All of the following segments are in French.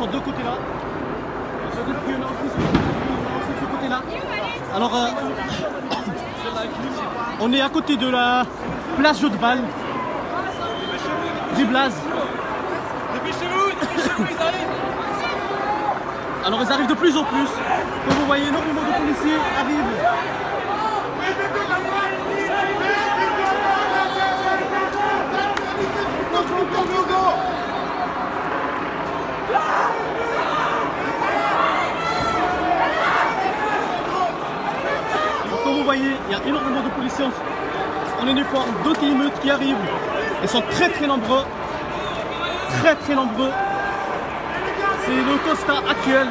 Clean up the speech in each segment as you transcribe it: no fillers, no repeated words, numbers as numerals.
sont de côté là. Il y en a aussi de ce côté là. Alors, on est à côté de la place Jeu de Balle. Du Blaze. Dépêchez-vous, ils arrivent. Alors ils arrivent de plus en plus. Comme vous voyez, énormément de policiers arrivent. Alors, comme vous voyez, il y a énormément de policiers en uniforme d'anti-émeute qui arrivent. Ils sont très nombreux. Très nombreux. C'est le constat actuel.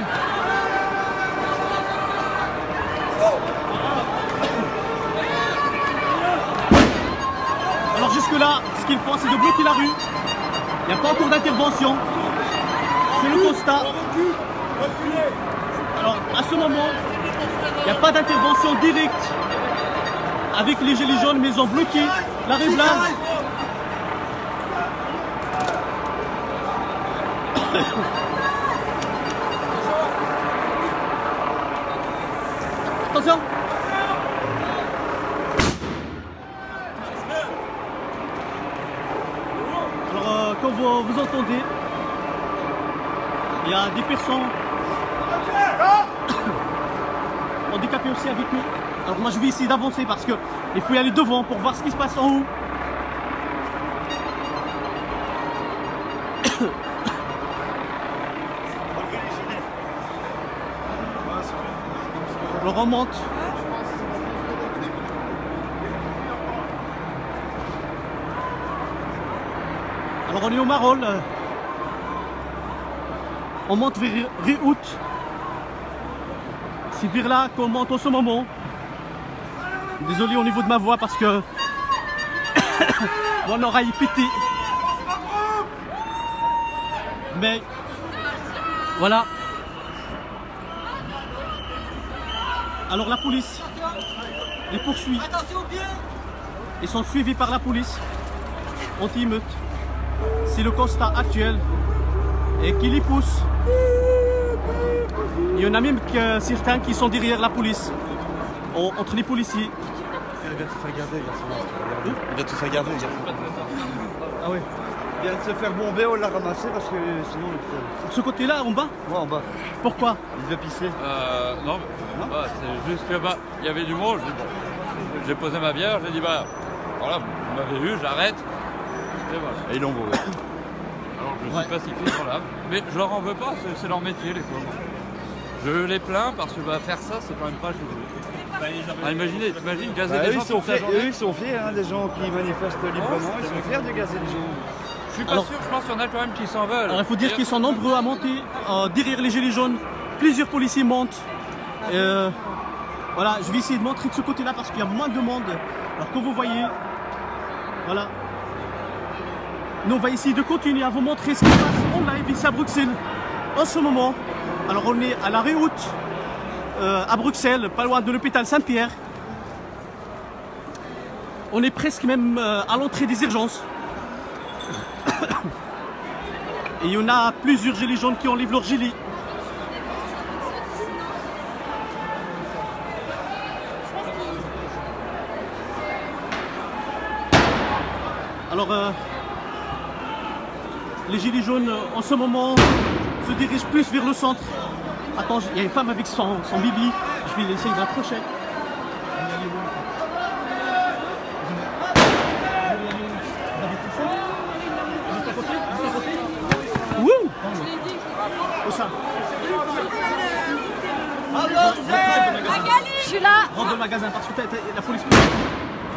Alors jusque là, ce qu'ils font, c'est de bloquer la rue. Il n'y a pas encore d'intervention. C'est le constat. Alors à ce moment, il n'y a pas d'intervention directe avec les gilets jaunes, mais ils ont bloqué la rue Blaze. Attention. Alors comme vous entendez, il y a des personnes handicapées aussi avec nous. Alors moi je vais essayer d'avancer parce que il faut y aller devant pour voir ce qui se passe en haut. On remonte. Alors on est au Marolles. On monte vers Réhout. C'est vers là qu'on monte en ce moment. Désolé au niveau de ma voix parce que mon oreille est pétée. Mais voilà. Alors la police les poursuit. Ils sont suivis par la police anti-émeute. C'est le constat actuel et qui les pousse. Il y en a même que certains qui sont derrière la police, entre les policiers. Il vient de se faire garder, il vient de se faire garder, Ah oui. Il vient de se faire bomber, on l'a ramassé parce que sinon... De ce côté-là, en bas? Ouais, en bas. Pourquoi? Il devait pisser. Non, bah, c'est juste que bah, il y avait du monde. J'ai posé ma bière, j'ai dit bah voilà, vous m'avez eu, j'arrête. Et voilà. Et ils l'ont bourré. Alors je suis pacifiste, voilà. Mais je leur en veux pas, c'est leur métier les fois. Je les plains parce que bah, faire ça, c'est quand même pas joli. Ah, imaginez, t'imagines gazer des gens toute la journée. Eux, ils sont fiers, hein, des gens qui manifestent librement, ils sont fiers de gazer les gens. Je suis pas sûr, je pense qu'il y en a quand même qui s'en veulent. Alors il faut dire qu'ils sont nombreux à monter derrière les gilets jaunes. Plusieurs policiers montent. Voilà, je vais essayer de montrer de ce côté-là parce qu'il y a moins de monde. Alors que vous voyez, voilà. Nous on va essayer de continuer à vous montrer ce qui se passe en live ici à Bruxelles en ce moment. Alors on est à la Réhout, à Bruxelles, pas loin de l'hôpital Saint-Pierre. On est presque même à l'entrée des urgences. Et il y en a plusieurs gilets jaunes qui enlèvent leur gilet. Alors, les gilets jaunes en ce moment se dirigent plus vers le centre. Attends, il y a une femme avec son bibi. Je vais essayer de l'approcher. Wouh! Où ça? Je suis là. Rentre dans le magasin parce que la police.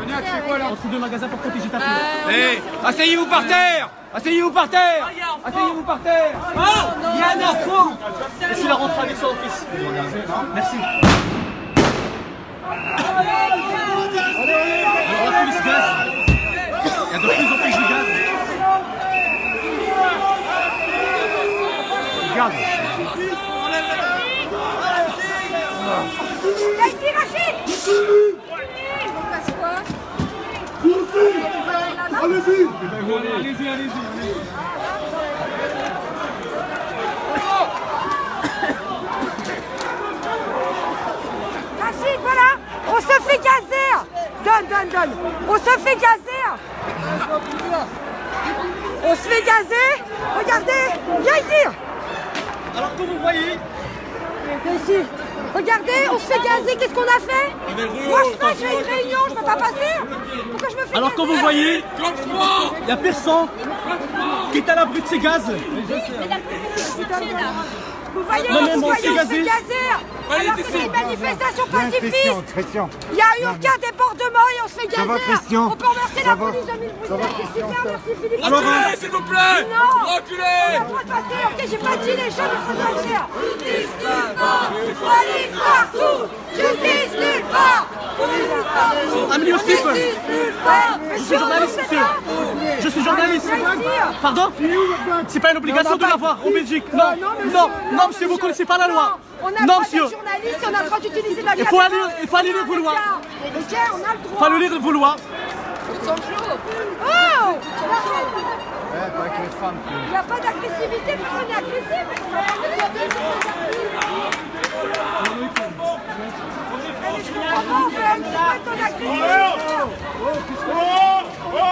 Sonia, tu fais quoi là? Entre deux magasins pour protéger ta fille. Hé, asseyez-vous par terre! Asseyez-vous par terre! Asseyez-vous par terre! Oh! Il y a un enfant! Je suis la rentrée avec son fils. Merci. Alors la police gaze. Il y a de plus en plus de gaz. Regarde. T'as été Rachid! On passe quoi? Allez-y. Allez-y. se fait gazer. Donne. On se fait gazer. On se fait gazer. Regardez, viens ici. Alors que vous voyez, Viens ici. Regardez, on se fait gazer. Qu'est-ce qu'on a fait? Moi, je fais une réunion, je peux pas passer. Pourquoi je me fais alors gazer? que vous voyez, il n'y a personne qui est à l'abri de ces gaz. Vous voyez, Non, mais on moi, se c'est fait gazé. gazer. Alors que c'est une manifestation pacifiste. Il n'y a eu aucun débordement et on se fait gazer. Christian? On peut remercier la police de Mille-Bruxelles. C'est super, merci Philippe. Alors, s'il vous plaît. Non. Reculez. On a le droit de passer. Ok, j'ai pas dit les gens, il faut pas le faire. Justice nulle part. Police partout. Justice nulle part. Police partout. Amélie Ossip. Justice nulle part. Je suis journaliste, monsieur. Je suis journaliste. Pardon? C'est pas une obligation de l'avoir en Belgique. Non, non, monsieur, vous connaissez pas la loi. On a Non, le droit monsieur. d'être journaliste, on a le droit d'utiliser la Il faut aller lire vos lois. Ok, on a le droit. Il faut aller lire vos lois. Oh! Il n'y a pas d'agressivité, personne n'est agressif. Je comprends pas, on fait un petit peu ton agressivité. Pourquoi vous faites ça?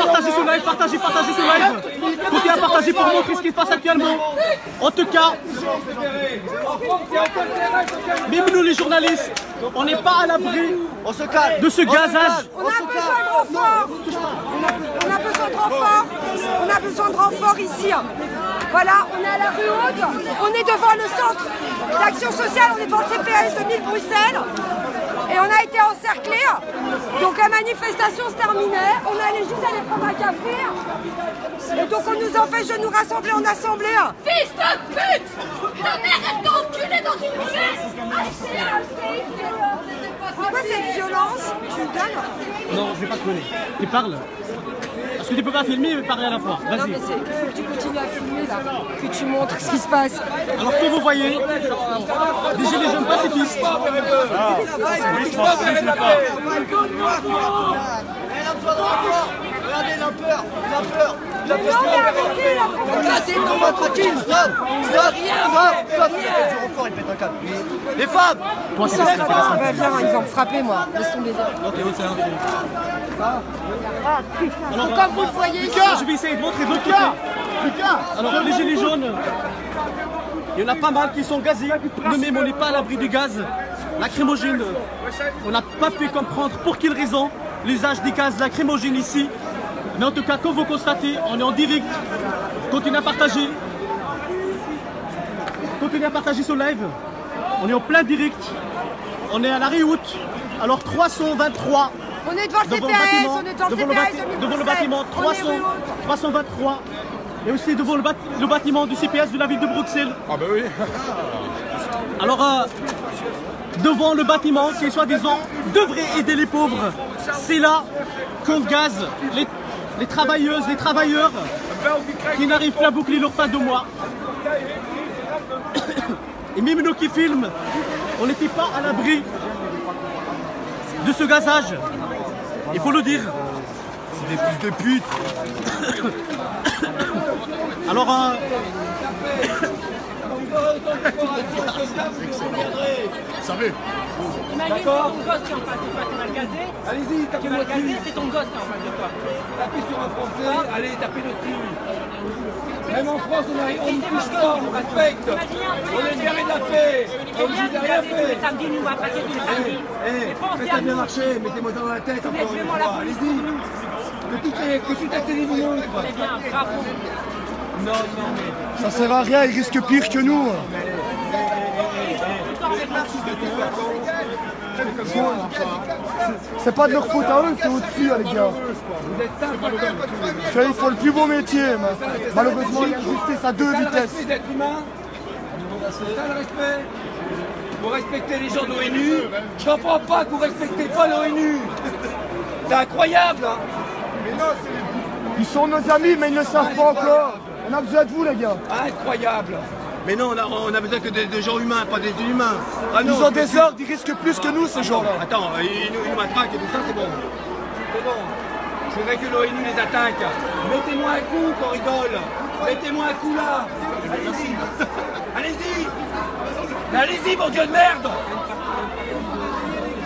Partagez ce live, partagez ce live. Continuez à partager pour montrer ce qui se passe actuellement. En tout cas, même nous les journalistes, on n'est pas à l'abri de ce gazage. On a besoin de renfort. On a besoin de renfort. On a besoin de renfort ici. Voilà, on est à la rue Haute. On est devant le centre d'action sociale. On est devant le CPS de Mille-Bruxelles. Et on a été encerclés. Donc la manifestation se terminait. On allait juste aller prendre un café. Et donc on nous empêche de nous rassembler en assemblée. Fils de pute! Ta mère est enculée dans une pièce! Pourquoi cette violence? Tu me donnes? Non, je vais pas te donner. Tu parles. Parce que tu peux pas filmer et parler à la fois. Non Vas-y. mais il faut que tu continues à filmer là. Que tu montres ce qui se passe. Alors que vous voyez, des gilets jaunes pacifistes. Regardez, il a peur, il a peur. Il a Non mais arrêtez là. peur. Tranquille, stop. Il pète un câble. Les femmes. Toi, c'est ça. Bah, viens, ils vont me frapper moi. Laisse tomber. Donc comme vous le voyez ici. Je vais essayer de montrer d'autres côtés. Alors les gilets jaunes, il y en a pas mal qui sont gazés. Nous-mêmes, on n'est pas à l'abri du gaz lacrymogène. On n'a pas pu comprendre pour quelle raison l'usage des gaz lacrymogènes ici. Mais en tout cas, comme vous constatez, on est en direct. Continuez à partager. Continuez à partager ce live. On est en plein direct. On est à la rue Haute. Alors 323. On est devant le CPS, on est devant le CPS. Devant le bâtiment 323 et aussi devant le bâtiment du CPS de la ville de Bruxelles. Ah bah oui. Alors devant le bâtiment qui soi-disant devrait aider les pauvres, c'est là qu'on gaze les travailleuses, les travailleurs qui n'arrivent plus à boucler leur fin de mois. Et même nous qui filment, on n'était pas à l'abri de ce gazage. Il faut le dire. C'est des fils de pute. Alors, Vous savez. Imagine ton gosse qui est en face de toi, t'es mal gazé. Allez-y, tapez mal gazé, c'est ton gosse qui est en face de toi. Tapez sur un Français, allez, tapez dessus. Même en France, on ne touche pas, on respecte. On est bien de la paix. On ne vous a rien fait. Le samedi, nous on va attaquer tous les samedis. Mais pensez à bien nous. marcher, mettez-moi dans la tête. Mais fais-moi la police pour nous. Que tout à télé vous montre. C'est bien, bravo. Non, mais. Ça sert à rien, il risque pire que nous. C'est pas de leur faute à eux, c'est au-dessus, les gars. Ils font le plus beau métier, mais malheureusement, il y a justice à deux vitesses. C'est d'être humain. C'est ça le respect. Vous respectez les gens de l'ONU. Je comprends pas que vous respectez pas l'ONU. C'est incroyable. Hein. Ils sont nos amis, mais ils ne le savent pas encore. On a besoin de vous, les gars. Incroyable. Mais non, on a besoin que de gens humains, pas des inhumains. Ah non, Ils ont des ordres, ils risquent plus que nous ces gens-là. Attends, ils nous matraquent et tout ça, c'est bon. C'est bon. Je voudrais que l'ONU les attaque. Mettez-moi un coup qu'on rigole. Mettez-moi un coup là. Allez-y. Allez-y. Mais allez-y, mon Dieu de merde.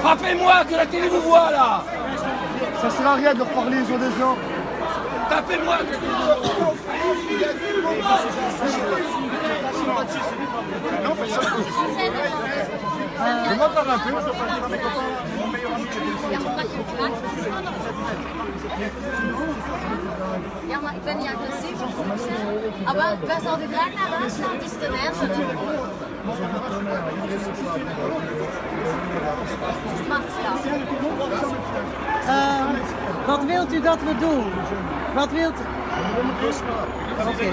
Frappez-moi, que la télé vous voit là. Ça sert à rien de leur parler, ils ont des ordres. Tapez-moi, que la télé vous voit. Non, personne. Je m'en parle un peu. Ja, maar ik ben niet agressief. Ah, wel, wij zouden graag naar huis, naar het is ten eerste. Maar ja. Wat wilt u dat we doen? Wat wilt u? Oké.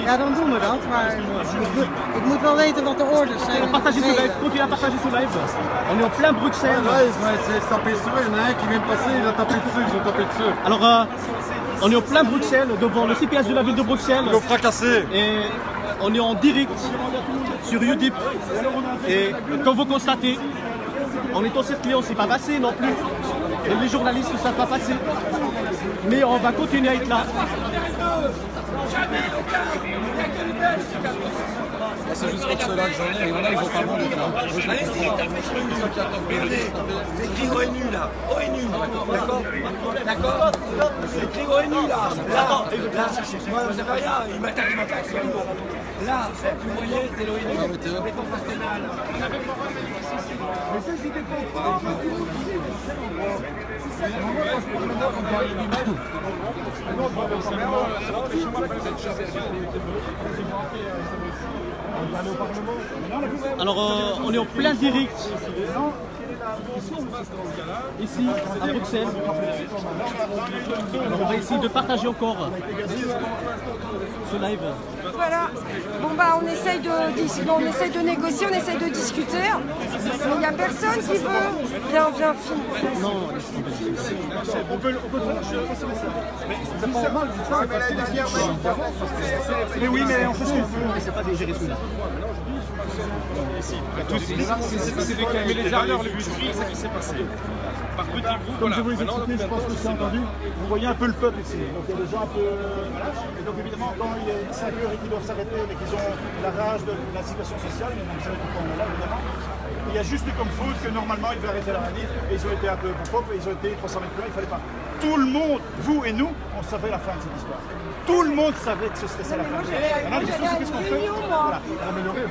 Ja, dan doen we dat, maar ik moet wel weten wat de orders zijn. Partagez ce live, continuez à partager ce live. On est en plein Bruxelles. C'est tapé dessus, il y en a un qui vient de passer, il a tapé dessus, ils ont tapé dessus. Alors, on est en plein Bruxelles, devant le CPS de la ville de Bruxelles. Ils l'ont fracassé. Et on est en direct sur Udip. Et comme vous constatez, on est encerclé, on ne s'est pas passé non plus. Et les journalistes ne savent pas passer. Mais on va continuer à être là. C'est juste pour ceux-là que j'en ai, il y en a, ils ont pas le droit d'être là. Allez-y, regardez, c'est écrit ONU là, ONU, d'accord? D'accord? C'est écrit ONU là, moi ça fait rien, il m'attaque, c'est tout. Là, vous voyez, c'est l'ONU, les forces nationales. Mais ça, j'étais pas Alors, on est en plein direct ici à Bruxelles. Alors, on va essayer de partager encore ce live. Voilà. Bon bah on essaye de négocier, on essaye de discuter. Mais il n'y a personne qui veut. Viens, filme. Non, On peut faire c'est pas mal, c'est ça. Mais oui, mais on fait ce qu'on veut. c'est pas des gérés sous là. Mais les armeurs, le but, c'est ce qui s'est passé. Par petits groupes, comme je vous l'ai expliqué, je pense que c'est entendu. Vous voyez un peu le peuple ici. Donc il y a des gens un peu. Et donc évidemment, quand il est 5 heures et qu'ils doivent s'arrêter, mais qu'ils ont la rage de la situation sociale, mais vous savez pourquoi on est là, évidemment. Il y a juste comme faute que normalement ils devaient arrêter la manif et ils ont été un peu pop et ils ont été 300 mètres plus loin, il fallait pas. Tout le monde, vous et nous, on savait la fin de cette histoire. Tout le monde savait que ce serait ça la fin. Maintenant, la question c'est qu'est-ce qu'on fait? Voilà, améliorer.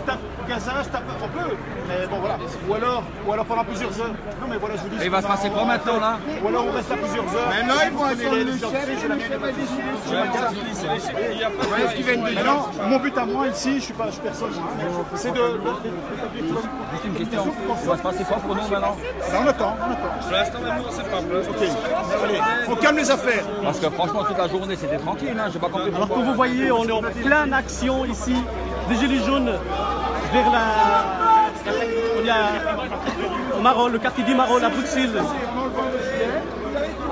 Tape, gazage, tape, on peut, mais bon voilà. Ou alors pendant plusieurs heures. Non mais voilà, je vous dis. Et il va se passer quoi maintenant là? Ou alors on reste à plusieurs heures. Mais là, ils vont aller le Maintenant, mon but à moi ici, je suis personne. C'est de. Juste une question. Ça va se passer quoi pour nous maintenant? On attend. Pour l'instant, nous, c'est pas bleu. Ok. Allez, on calme les affaires. Parce que franchement, toute la journée, c'était tranquille. Hein. J'ai pas compris. Alors comme vous voyez, on est en pleine action ici, des gilets jaunes vers on y a au Marolles, le quartier du Marolles à Bruxelles.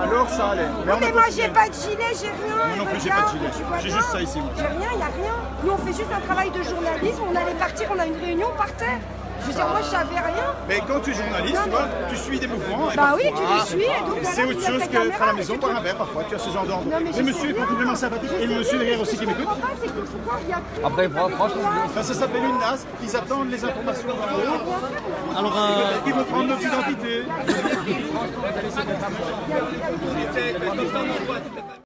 Alors ça allait. Mais moi j'ai pas de gilet, j'ai rien. Moi non plus, j'ai pas de gilet. J'ai juste ça ici. J'ai rien, il n'y a rien. Nous on fait juste un travail de journalisme, on allait partir, on a une réunion, on partait. Je veux dire, moi je savais rien. Mais quand tu es journaliste, tu vois, tu suis des mouvements. Et Bah oui, parfois, tu les suis. Et donc, c'est voilà, autre tu chose mets ta que faire caméra, la maison, mais boire c'est un verre parfois. Tu as ce genre d'ordre. Non, mais je Le monsieur est sais bien. complètement sympathique et le monsieur derrière aussi qui m'écoute. Après, franchement, Ben, ça s'appelle une NAS. Ils attendent les informations. Alors, Ils vont prendre notre identité.